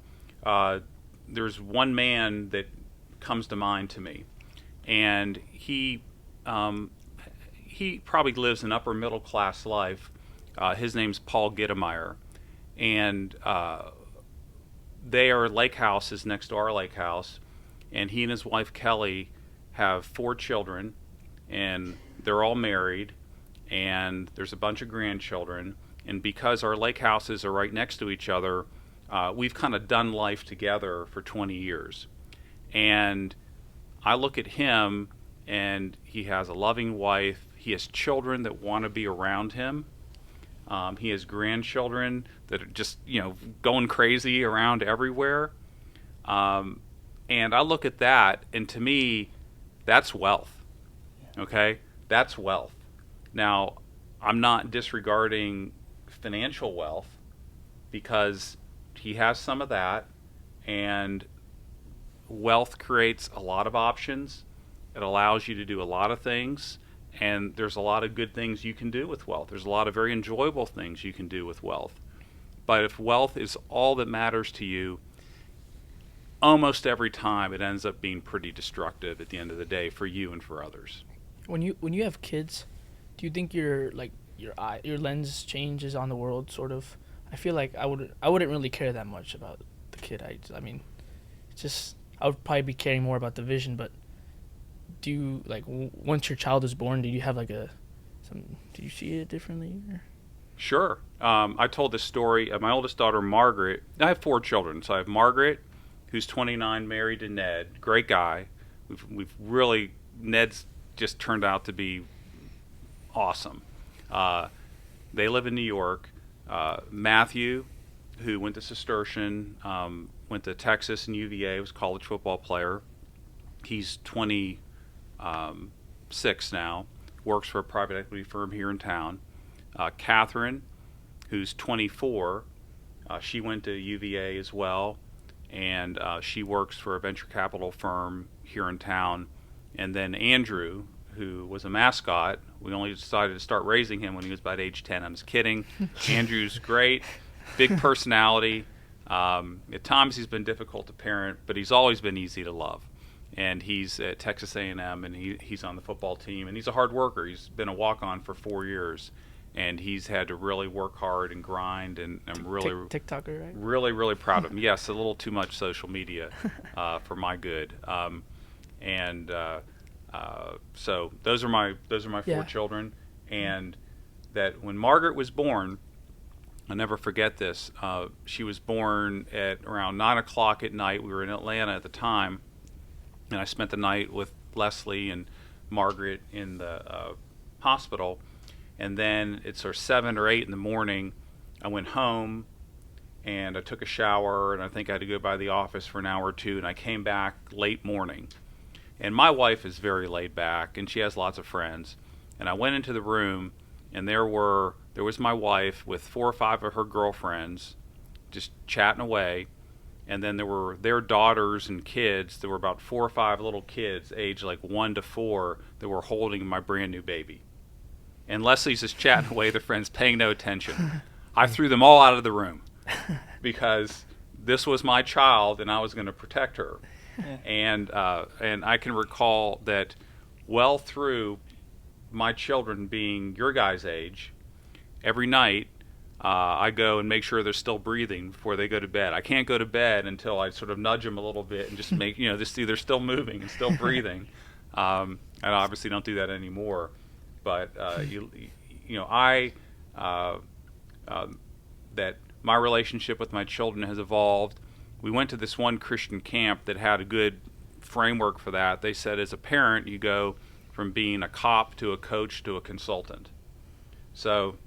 there's one man that comes to mind to me. And he probably lives an upper middle class life. His name's Paul Gittemeyer, and their lake house is next to our lake house, and he and his wife Kelly have 4 children, and they're all married, and there's a bunch of grandchildren. And because our lake houses are right next to each other, we've kind of done life together for 20 years. And I look at him, and he has a loving wife. He has children that want to be around him. He has grandchildren that are just, going crazy around everywhere. And I look at that, and to me, that's wealth. Okay? That's wealth. Now, I'm not disregarding financial wealth, because he has some of that, and wealth creates a lot of options. It allows you to do a lot of things, and there's a lot of good things you can do with wealth. There's a lot of very enjoyable things you can do with wealth. But if wealth is all that matters to you, almost every time it ends up being pretty destructive at the end of the day for you and for others. When you have kids, do you think your lens changes on the world, sort of? I feel like I wouldn't really care that much about the kid. I mean, it's just, I would probably be caring more about the vision. But do you, once your child is born, do you have do you see it differently? Or? Sure. I told this story of my oldest daughter, Margaret. I have 4 children. So I have Margaret, who's 29, married to Ned, great guy. We've really, Ned's just turned out to be awesome. They live in New York. Matthew, who went to Cistercian, went to Texas and UVA, was a college football player. He's 26 now, works for a private equity firm here in town. Catherine, who's 24, she went to UVA as well, and she works for a venture capital firm here in town. And then Andrew, who was a mascot. We only decided to start raising him when he was about age 10. I'm just kidding. Andrew's great, big personality. At times he's been difficult to parent, but he's always been easy to love. And he's at Texas A&M, and he's on the football team, and he's a hard worker. He's been a walk-on for 4 years, and he's had to really work hard and grind, and I'm really TikToker, right? Really, really proud of him. Yes, a little too much social media for my good. So those are my 4 children, and that when Margaret was born, I'll never forget this. She was born at around 9:00 at night. We were in Atlanta at the time, and I spent the night with Leslie and Margaret in the hospital. And then it's 7 or 8 in the morning. I went home, and I took a shower, and I think I had to go by the office for an hour or two, and I came back late morning. And my wife is very laid back, and she has lots of friends. And I went into the room, and there was my wife with 4 or 5 of her girlfriends just chatting away. And then there were their daughters and kids. There were about 4 or 5 little kids, aged 1 to 4, that were holding my brand new baby. And Leslie's just chatting away, their friends, paying no attention. I threw them all out of the room because this was my child, and I was going to protect her. Yeah. And I can recall that well through my children being your guys' age, every night I go and make sure they're still breathing before they go to bed. I can't go to bed until I sort of nudge them a little bit and just make, just see they're still moving and still breathing. I obviously don't do that anymore. But that my relationship with my children has evolved. We went to this one Christian camp that had a good framework for that. They said as a parent, you go from being a cop to a coach to a consultant. So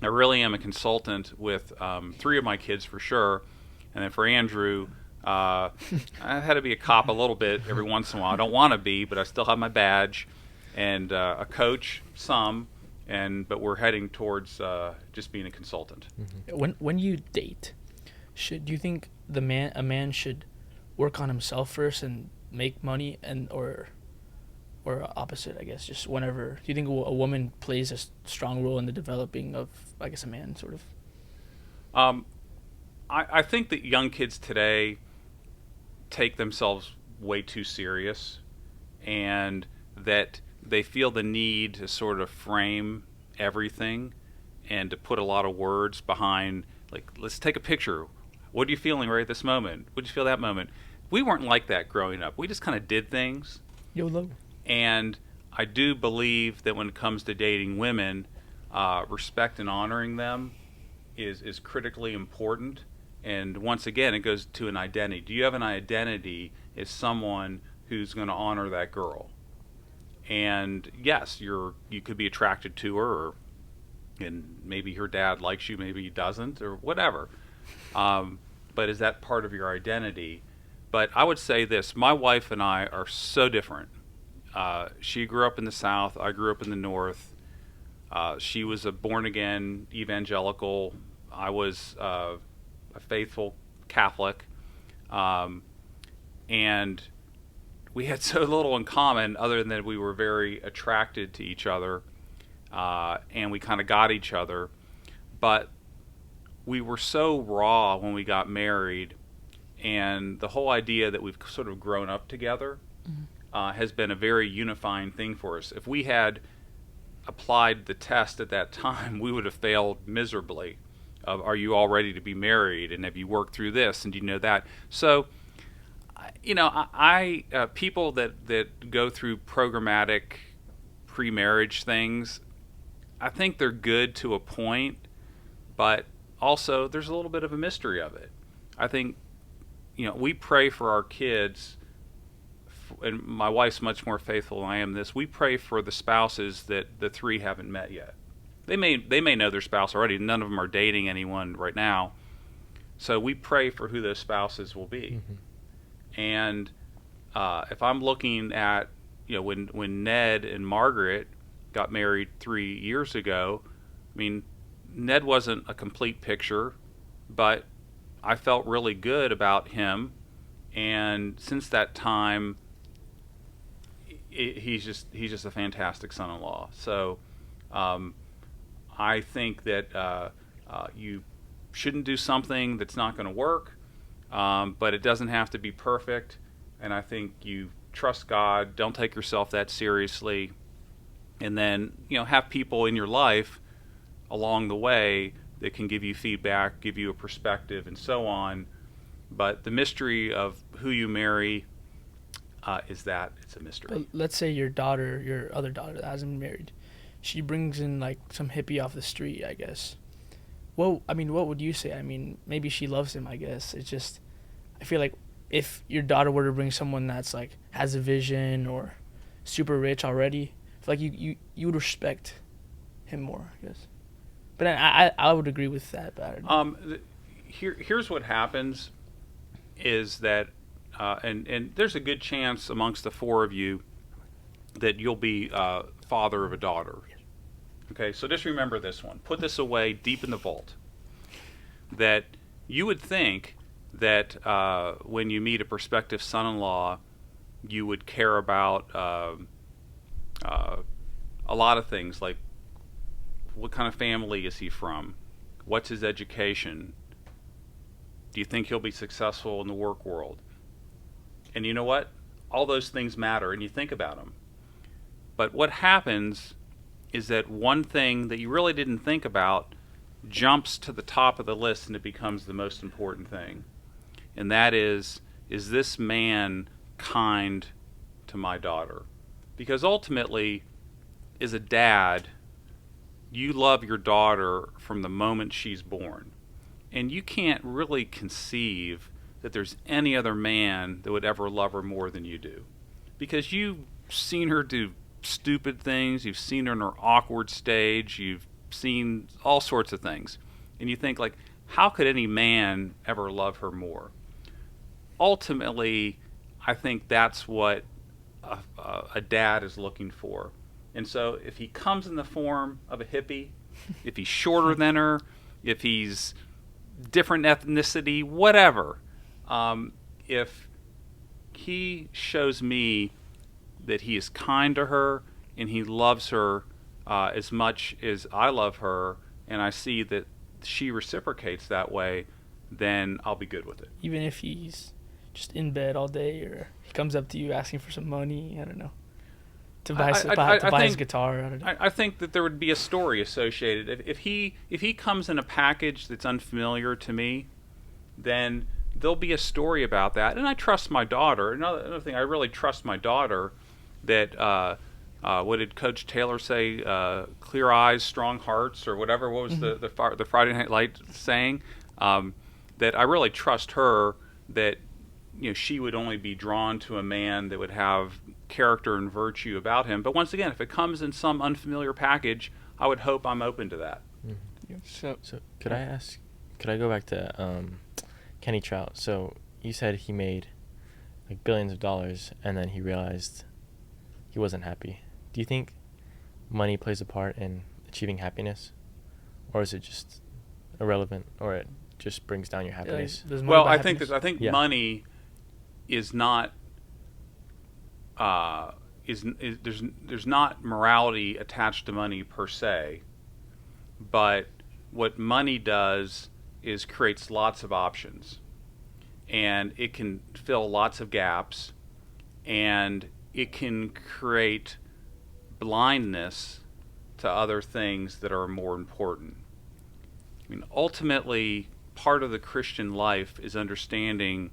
I really am a consultant with 3 of my kids for sure. And then for Andrew, I had to be a cop a little bit every once in a while. I don't want to be, but I still have my badge. And a coach, but we're heading towards just being a consultant. Mm-hmm. When you date, do you think a man should work on himself first and make money, or opposite? I guess just whenever. Do you think a woman plays a strong role in the developing of, I guess, a man, sort of? I think that young kids today take themselves way too serious, and that they feel the need to sort of frame everything and to put a lot of words behind, let's take a picture. What are you feeling right at this moment? What did you feel that moment? We weren't like that growing up. We just kind of did things. YOLO. And I do believe that when it comes to dating women, respect and honoring them is critically important. And once again, it goes to an identity. Do you have an identity as someone who's going to honor that girl? And yes, you could be attracted to her, or and maybe her dad likes you, maybe he doesn't, or whatever. But is that part of your identity? But I would say this: my wife and I are so different. She grew up in the South. I grew up in the North. She was a born-again evangelical. I was a faithful Catholic. And we had so little in common other than that we were very attracted to each other, and we kind of got each other. But we were so raw when we got married, and the whole idea that we've sort of grown up together has been a very unifying thing for us. If we had applied the test at that time, we would have failed miserably. Are you all ready to be married? And have you worked through this? And do you know that? So, I people that go through programmatic pre-marriage things, I think they're good to a point, but also there's a little bit of a mystery of it. I think, we pray for our kids, and my wife's much more faithful than I am this. We pray for the spouses that the three haven't met yet. They may know their spouse already. None of them are dating anyone right now. So we pray for who those spouses will be. Mm-hmm. And if I'm looking at, when Ned and Margaret got married 3 years ago, I mean, Ned wasn't a complete picture, but I felt really good about him. And since that time, he's just a fantastic son-in-law. So I think that you shouldn't do something that's not going to work, but it doesn't have to be perfect. And I think you trust God, don't take yourself that seriously, and then have people in your life along the way that can give you feedback, give you a perspective, and so on. But the mystery of who you marry is that it's a mystery. But let's say your other daughter that hasn't been married, she brings in like some hippie off the street, I guess. What would you say? I mean, maybe she loves him, I guess. It's just, I feel like if your daughter were to bring someone that's like has a vision or super rich already, I feel like you would respect him more, I guess. But I would agree with that. But here's what happens is that, and there's a good chance amongst the four of you that you'll be father of a daughter. Okay, so just remember this one. Put this away deep in the vault. That you would think that when you meet a prospective son-in-law, you would care about a lot of things, like what kind of family is he from? What's his education? Do you think he'll be successful in the work world? And you know what? All those things matter, and you think about them. But what happens is that one thing that you really didn't think about jumps to the top of the list, and it becomes the most important thing. And that is this man kind to my daughter? Because ultimately, as a dad, you love your daughter from the moment she's born. And you can't really conceive that there's any other man that would ever love her more than you do. Because you've seen her do stupid things, you've seen her in her awkward stage, you've seen all sorts of things. And you think, like, how could any man ever love her more? Ultimately, I think that's what a dad is looking for. And so if he comes in the form of a hippie, if he's shorter than her, if he's different ethnicity, whatever, if he shows me that he is kind to her and he loves her as much as I love her, and I see that she reciprocates that way, then I'll be good with it. Even if he's just in bed all day, or he comes up to you asking for some money, I don't know, to buy his guitar. I don't know. I think that there would be a story associated. If he comes in a package that's unfamiliar to me, then there'll be a story about that. And I trust my daughter. Another thing, I really trust my daughter that, what did Coach Taylor say? Clear eyes, strong hearts, or whatever. What was the Friday Night Light saying? That I really trust her that she would only be drawn to a man that would have character and virtue about him. But once again, if it comes in some unfamiliar package, I would hope I'm open to that. So So could I go back to Kenny Troutt? So you said he made like billions of dollars and then he realized he wasn't happy. Do you think money plays a part in achieving happiness, or is it just irrelevant, or it just brings down your happiness? Does money Well, buy I think happiness? that I think Yeah. money is not there's not morality attached to money per se, but what money does is creates lots of options, and it can fill lots of gaps, and it can create blindness to other things that are more important. I mean, ultimately, part of the Christian life is understanding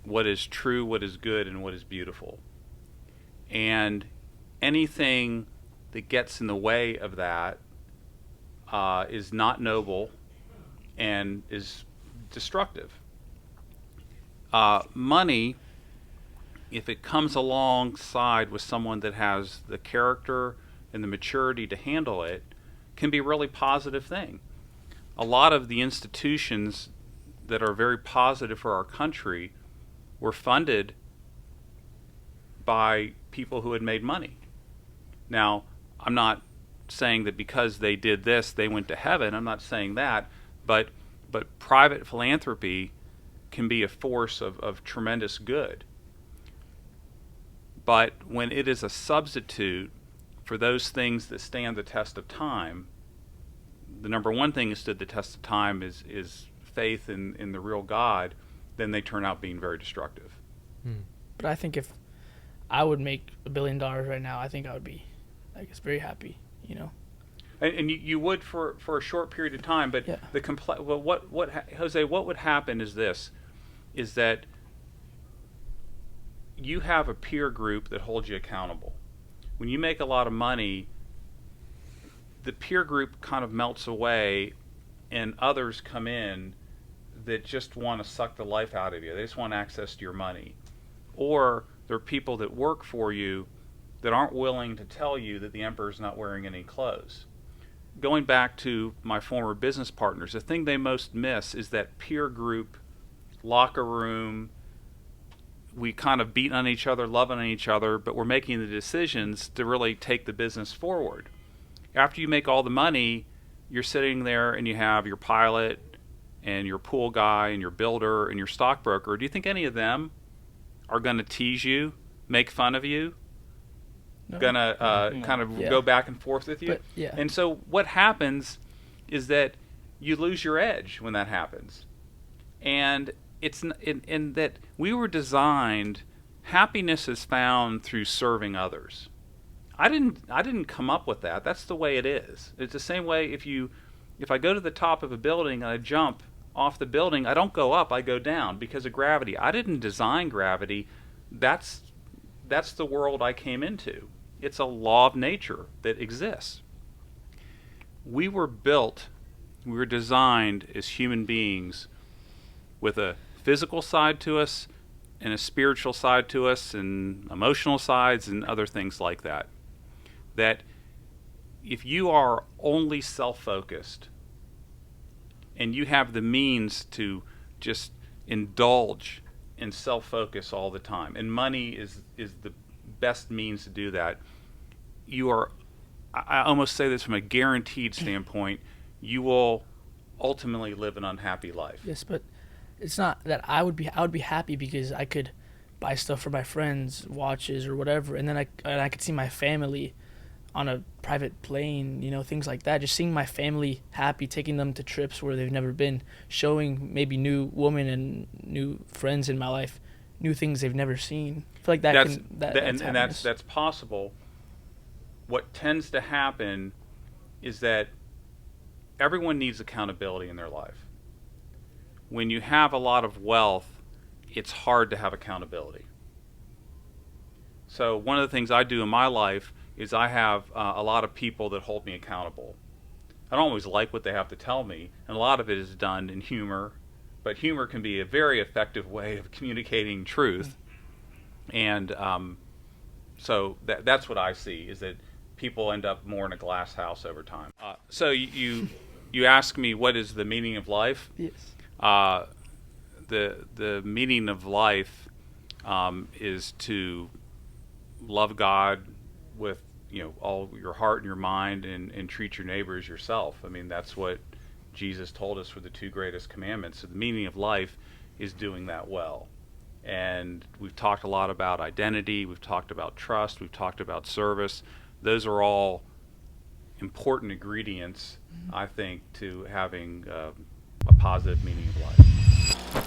what is true, what is good, and what is beautiful. And anything that gets in the way of that is not noble and is destructive. Money, if it comes alongside with someone that has the character and the maturity to handle it, can be a really positive thing. A lot of the institutions that are very positive for our country were funded by people who had made money. Now, I'm not saying that because they did this, they went to heaven. I'm not saying that, but private philanthropy can be a force of tremendous good. But when it is a substitute for those things that stand the test of time, the number one thing that stood the test of time is faith in the real God, then they turn out being very destructive. But I think if I would make $1 billion right now, I think I would be, I guess, very happy. You know. And you would for a short period of time, but Yeah. Jose, what would happen is this, is that you have a peer group that holds you accountable. When you make a lot of money, the peer group kind of melts away, and others come in that just want to suck the life out of you. They just want access to your money. Or there are people that work for you that aren't willing to tell you that the emperor's not wearing any clothes. Going back to my former business partners, the thing they most miss is that peer group, locker room. We kind of beat on each other, loving on each other, but we're making the decisions to really take the business forward. After you make all the money, you're sitting there and you have your pilot and your pool guy and your builder and your stockbroker. Do you think any of them are going to tease you, make fun of you, No. going to kind of Yeah. go back and forth with you? But, yeah. And so what happens is that you lose your edge when that happens. And it's in that we were designed, happiness is found through serving others. I didn't come up with that. That's the way it is. It's the same way if I go to the top of a building and I jump off the building, I don't go up, I go down because of gravity. I didn't design gravity. That's the world I came into. It's a law of nature that exists. We were designed as human beings with a physical side to us and a spiritual side to us and emotional sides and other things like that. That if you are only self-focused and you have the means to just indulge in self-focus all the time, and money is the best means to do that, you are, I almost say this from a guaranteed standpoint, you will ultimately live an unhappy life. Yes, but it's not that I would be happy because I could buy stuff for my friends, watches or whatever, and then I could see my family on a private plane, you know, things like that. Just seeing my family happy, taking them to trips where they've never been, showing maybe new women and new friends in my life new things they've never seen. I feel like that's possible. What tends to happen is that everyone needs accountability in their life. When you have a lot of wealth, it's hard to have accountability. So one of the things I do in my life is I have a lot of people that hold me accountable. I don't always like what they have to tell me, and a lot of it is done in humor, but humor can be a very effective way of communicating truth. And so that's what I see, is that people end up more in a glass house over time. So you you ask me what is the meaning of life. Yes. The meaning of life is to love God with all your heart and your mind, and treat your neighbor as yourself. I mean, that's what Jesus told us were the two greatest commandments. So the meaning of life is doing that well. And we've talked a lot about identity, we've talked about trust, we've talked about service. Those are all important ingredients, I think, to having a positive meaning of life.